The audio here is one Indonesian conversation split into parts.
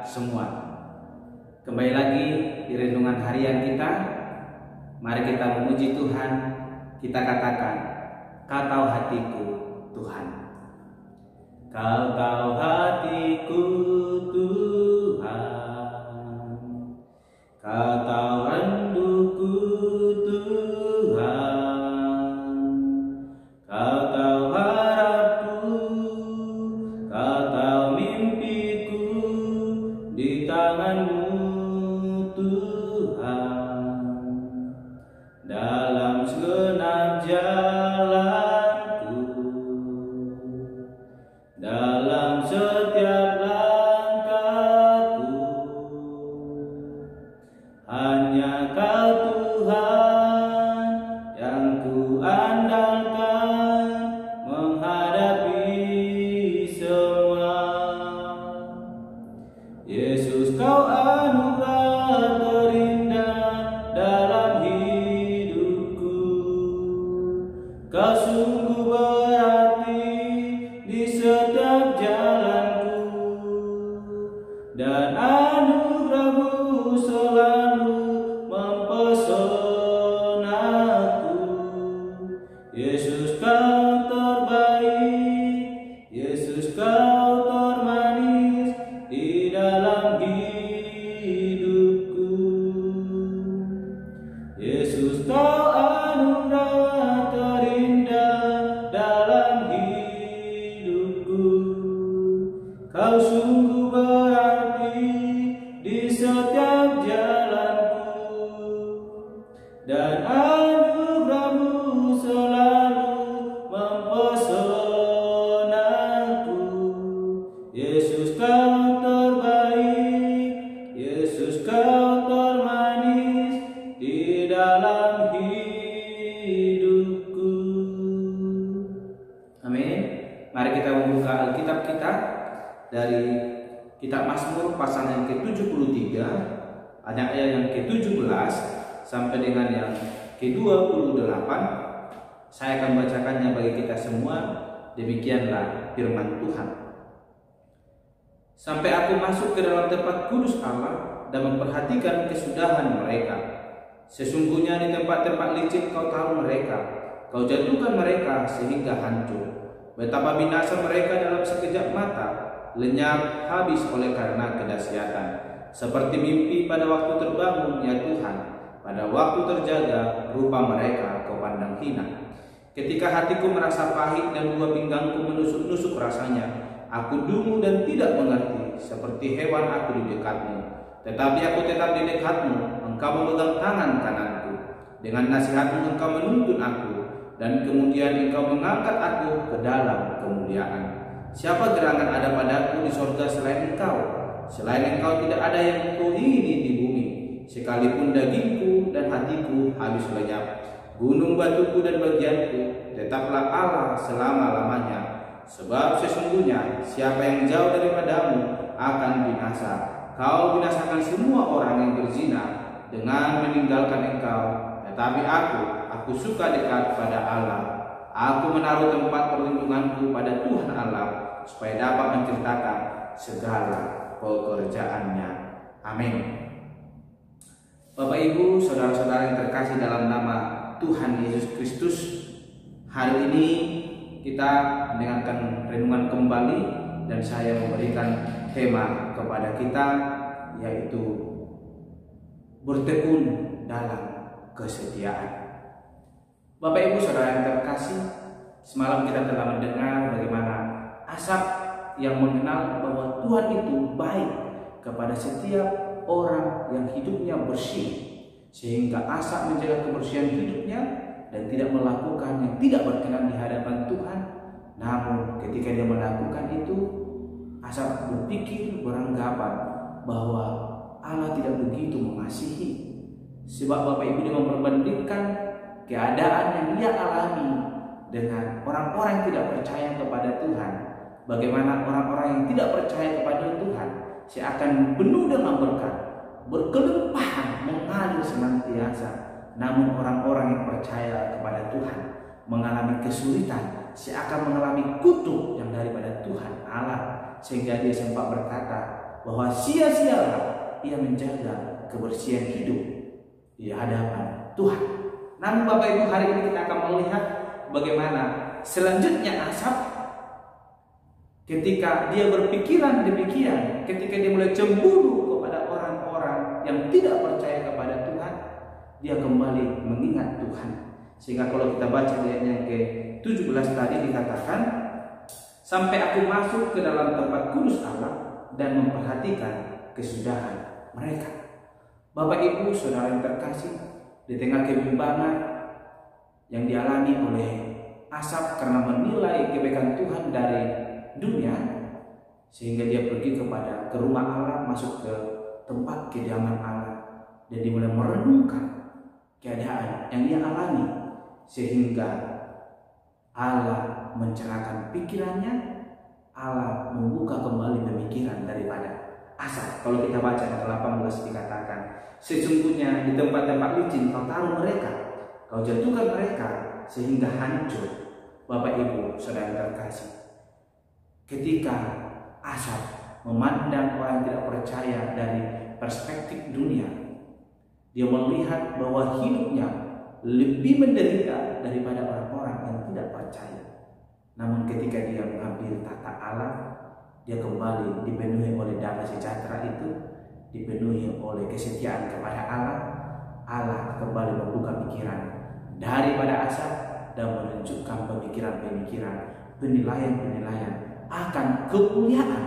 semua. Kembali lagi di renungan harian kita. Mari kita memuji Tuhan. Kita katakan, Kau tahu hatiku Tuhan. Kau tahu hatiku Tuhan. Kau tahu rinduku Tuhan. Kau tahu harapku. Kau tahu mimpiku di tangan-Mu Tuhan. Dalam segenap jalanku, dalam setiap langkahku, hanya Kau Tuhan yang ku andalkan menghadapi semua. Yesus, Kau anugerah terindah dalam hidupku. Kau sungguh berarti di setiap jalanku, dan anugerah-Mu selalu mempesonaku. Yesus, Kau terbaik. Yesus, Kau termanis di dalam hidupku. Yesus, Kau anugerah terindah dalam hidupku. Kau sungguh berarti di setiap jalanku, dan anugerah-Mu selalu mempesonaku. Yesus, Kau terbaik. Yesus, Kau termanis di dalam hidupku. Amin. Mari kita membuka Alkitab kita dari Kitab Mazmur pasal yang ke-73, ayat yang ke-17 sampai dengan yang ke-28. Saya akan bacakannya bagi kita semua. Demikianlah firman Tuhan. Sampai aku masuk ke dalam tempat kudus Allah dan memperhatikan kesudahan mereka. Sesungguhnya di tempat-tempat licin Kau taruh mereka. Kau jatuhkan mereka sehingga hancur. Betapa binasa mereka dalam sekejap mata, lenyap habis oleh karena kedahsyatan. Seperti mimpi pada waktu terbangun, ya Tuhan, pada waktu terjaga rupa mereka Kau pandang hina. Ketika hatiku merasa pahit dan dua pinggangku menusuk-nusuk rasanya, aku dungu dan tidak mengerti, seperti hewan aku di dekat-Mu. Tetapi aku tetap di dekat-Mu. Engkau memegang tangan kananku. Dengan nasihat-Mu Engkau menuntun aku, dan kemudian Engkau mengangkat aku ke dalam kemuliaan. Siapa gerangan ada padaku di sorga selain Engkau? Selain Engkau tidak ada yang kuingini di bumi. Sekalipun dagingku dan hatiku habis lenyap, gunung batuku dan bagianku, tetaplah Allah selama-lamanya. Sebab sesungguhnya siapa yang jauh daripada-Mu akan binasa. Kau binasakan semua orang yang berzina dengan meninggalkan Engkau. Tetapi aku suka dekat pada Allah. Aku menaruh tempat perlindunganku pada Tuhan Allah, supaya dapat menceritakan segala pekerjaannya. Amin. Bapak, Ibu, saudara-saudara yang terkasih dalam nama Tuhan Yesus Kristus, hari ini kita mendengarkan renungan kembali, dan saya memberikan tema kepada kita, yaitu bertekun dalam kesetiaan. Bapak, Ibu, saudara yang terkasih, semalam kita telah mendengar bagaimana Asaf yang mengenal bahwa Tuhan itu baik kepada setiap orang yang hidupnya bersih, sehingga Asaf menjaga kebersihan hidupnya dan tidak melakukan yang tidak berkenan di hadapan Tuhan. Namun ketika dia melakukan itu, Asaf berpikir, beranggapan bahwa Allah tidak begitu mengasihi. Sebab Bapak Ibu, dia memperbandingkan keadaan yang dia alami dengan orang-orang yang tidak percaya kepada Tuhan. Bagaimana orang-orang yang tidak percaya kepada Tuhan seakan penuh dengan berkat, berkelimpahan, mengalir senantiasa. Namun orang-orang yang percaya kepada Tuhan mengalami kesulitan, seakan mengalami kutuk yang daripada Tuhan Allah, sehingga dia sempat berkata, bahwa sia-sialah ia menjaga kebersihan hidup di hadapan Tuhan. Namun Bapak Ibu, hari ini kita akan melihat bagaimana selanjutnya Asaf ketika dia berpikiran demikian, ketika dia mulai cemburu kepada orang-orang yang tidak percaya kepada Tuhan, dia kembali mengingat Tuhan. Sehingga kalau kita baca di ayat yang ke-17 tadi dikatakan, sampai aku masuk ke dalam tempat kudus Allah dan memperhatikan kesudahan mereka. Bapak Ibu Saudara yang terkasih, di tengah kebimbangan yang dialami oleh Asaf karena menilai kebaikan Tuhan dari dunia, sehingga dia pergi ke rumah Allah, masuk ke tempat kediaman Allah, dan dia mulai merenungkan keadaan yang dia alami, sehingga Allah mencerahkan pikirannya, Allah membuka kembali pemikiran daripada Asaf. Kalau kita baca ayat 18 dikatakan, sesungguhnya di tempat-tempat licin kau taruh mereka, kau jatuhkan mereka sehingga hancur. Bapak Ibu Saudara yang terkasih, ketika Asaf memandang orang yang tidak percaya dari perspektif dunia, dia melihat bahwa hidupnya lebih menderita daripada orang-orang yang tidak percaya. Namun ketika dia mengambil tata Allah, dia kembali dipenuhi oleh damai sejahtera itu, dipenuhi oleh kesetiaan kepada Allah. Allah kembali membuka pikiran daripada Asaf dan menunjukkan pemikiran-pemikiran, penilaian-penilaian akan kemuliaan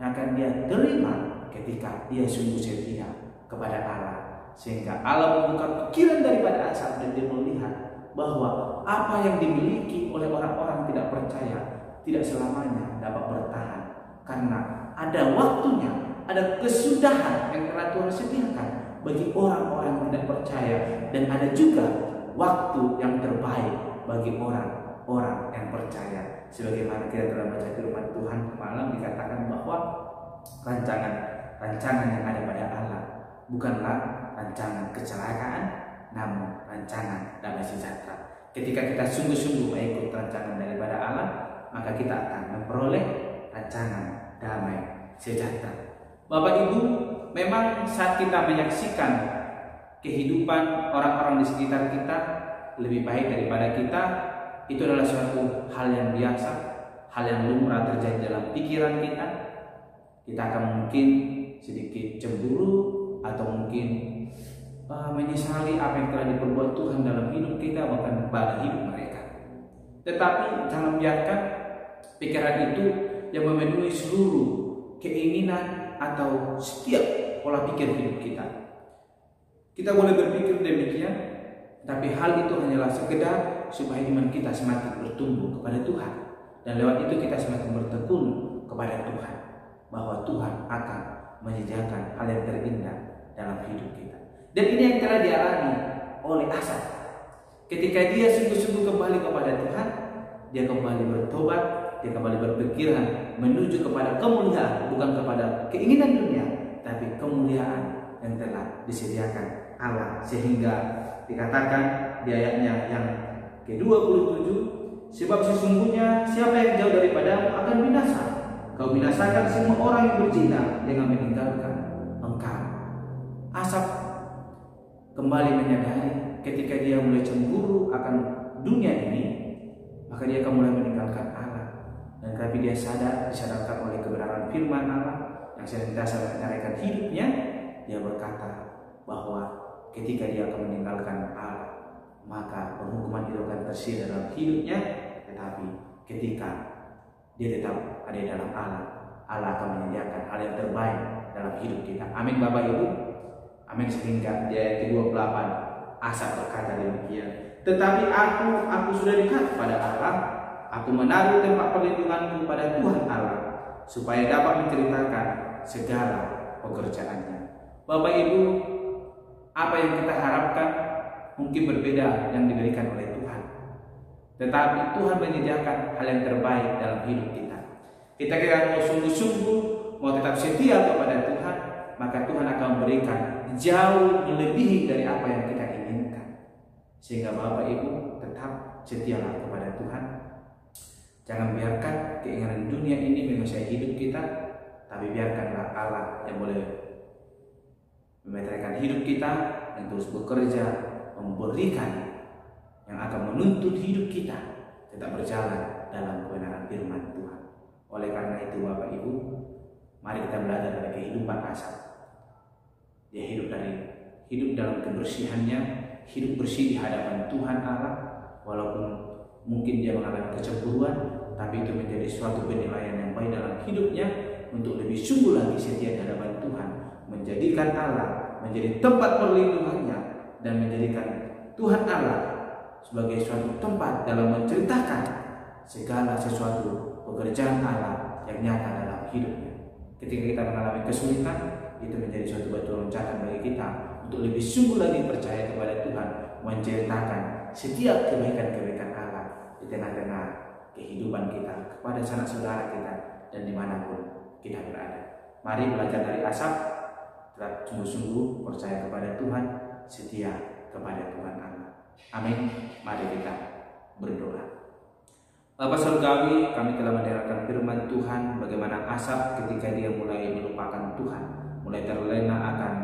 yang akan dia terima ketika dia sungguh setia kepada Allah. Sehingga Allah membuka pikiran daripada Asaf dan dia melihat bahwa apa yang dimiliki oleh orang-orang tidak percaya tidak selamanya dapat bertahan, karena ada waktunya, ada kesudahan yang telah Tuhan sediakan bagi orang-orang yang tidak percaya, dan ada juga waktu yang terbaik bagi orang-orang yang percaya. Sebagaimana kita telah baca firman Tuhan malam, dikatakan bahwa rancangan yang ada pada Allah bukanlah rancangan kecelakaan, namun rancangan damai sejahtera. Ketika kita sungguh-sungguh mengikut rancangan daripada Allah, maka kita akan memperoleh rancangan damai sejahtera. Bapak Ibu, memang saat kita menyaksikan kehidupan orang-orang di sekitar kita lebih baik daripada kita, itu adalah suatu hal yang biasa, hal yang lumrah terjadi dalam pikiran kita. Kita akan mungkin sedikit cemburu atau mungkin menyesali apa yang telah diperbuat Tuhan dalam hidup kita, bahkan pada hidup mereka. Tetapi jangan biarkan pikiran itu yang memenuhi seluruh keinginan atau setiap pola pikir hidup kita. Kita boleh berpikir demikian, tapi hal itu hanyalah sekedar supaya iman kita semakin bertumbuh kepada Tuhan, dan lewat itu kita semakin bertekun kepada Tuhan, bahwa Tuhan akan menyediakan hal yang terindah dalam hidup kita. Dan ini yang telah dialami oleh Asaf. Ketika dia sungguh-sungguh kembali kepada Tuhan, dia kembali bertobat, dia kembali berpikiran menuju kepada kemuliaan, bukan kepada keinginan dunia, tapi kemuliaan yang telah disediakan Allah. Sehingga dikatakan di ayatnya yang ke-27, sebab sesungguhnya siapa yang jauh daripadamu akan binasa. Kau binasakan semua orang yang berzina dengan meninggalkan engkau. Asaf kembali menyadari ketika dia mulai cemburu akan dunia ini, maka dia akan mulai meninggalkan Allah. Dan tapi dia disadarkan oleh kebenaran firman Allah yang senantiasa menyerahkan hidupnya. Dia berkata bahwa ketika dia akan meninggalkan Allah, maka penghukuman itu akan tersirat dalam hidupnya. Tetapi ketika dia tetap ada di dalam Allah, Allah akan menyediakan hal yang terbaik dalam hidup kita. Amin Bapak Ibu. Amin. Sehingga di ayat ke-28 Asaf berkata demikian, tetapi aku sudah dekat pada Allah, aku menaruh tempat perlindunganku pada Tuhan Allah, supaya dapat menceritakan segala pekerjaannya. Bapak Ibu, apa yang kita harapkan mungkin berbeda yang diberikan oleh Tuhan, tetapi Tuhan menyediakan hal yang terbaik dalam hidup kita. Kita mau sungguh-sungguh, mau tetap setia kepada Tuhan, maka Tuhan akan memberikan jauh melebihi dari apa yang kita inginkan. Sehingga Bapak Ibu tetap setialah kepada Tuhan. Jangan biarkan keinginan dunia ini menguasai hidup kita, tapi biarkanlah Allah yang boleh memeteraikan hidup kita, yang terus bekerja, memberikan, yang akan menuntut hidup kita tetap berjalan dalam kebenaran firman Tuhan. Oleh karena itu Bapak Ibu, mari kita belajar dari kehidupan Asaf. Dia hidup dalam kebersihannya, hidup bersih di hadapan Tuhan Allah, walaupun mungkin dia mengalami kecemburuan, tapi itu menjadi suatu penilaian yang baik dalam hidupnya untuk lebih sungguh lagi setia di hadapan Tuhan, menjadikan Allah menjadi tempat perlindungannya dan menjadikan Tuhan Allah sebagai suatu tempat dalam menceritakan segala sesuatu pekerjaan Allah yang nyata dalam hidupnya. Ketika kita mengalami kesulitan, itu menjadi suatu batu loncatan bagi kita untuk lebih sungguh lagi percaya kepada Tuhan, menceritakan setiap kebaikan-kebaikan Allah di tengah-tengah kehidupan kita kepada sanak saudara kita dan dimanapun kita berada. Mari belajar dari Asaf, tetap sungguh-sungguh percaya kepada Tuhan, setia kepada Tuhan Allah. Amin. Mari kita berdoa. Bapa Surgawi, kami telah mendengarkan firman Tuhan bagaimana Asaf ketika dia mulai melupakan Tuhan, mulai terlena akan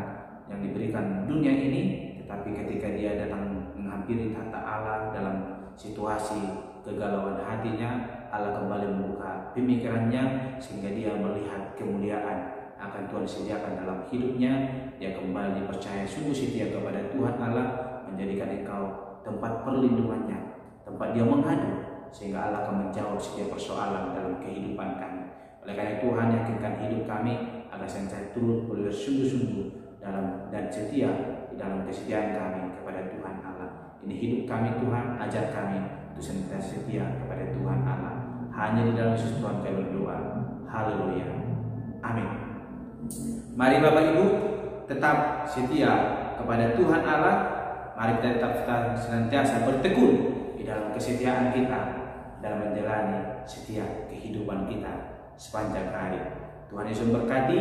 yang diberikan dunia ini, tetapi ketika dia datang menghampiri tahta Allah dalam situasi kegalauan hatinya, Allah kembali membuka pemikirannya sehingga dia melihat kemuliaan akan Tuhan sediakan dalam hidupnya. Dia kembali percaya sungguh setia kepada Tuhan Allah, menjadikan engkau tempat perlindungannya, tempat dia mengadu, sehingga Allah akan menjawab setiap persoalan dalam kehidupan kami. Oleh karena Tuhan, yakinkan hidup kami agar senantiasa turut bersungguh-sungguh dalam dan setia di dalam kesetiaan kami kepada Tuhan Allah. Ini hidup kami Tuhan, ajar kami untuk senantiasa setia kepada Tuhan Allah. Hanya di dalam Yesus Tuhan kami berdoa. Haleluya. Amin. Mari Bapak Ibu tetap setia kepada Tuhan Allah. Mari kita tetap senantiasa bertekun di dalam kesetiaan kita dalam menjalani setiap kehidupan kita sepanjang hari. Tuhan Yesus memberkati.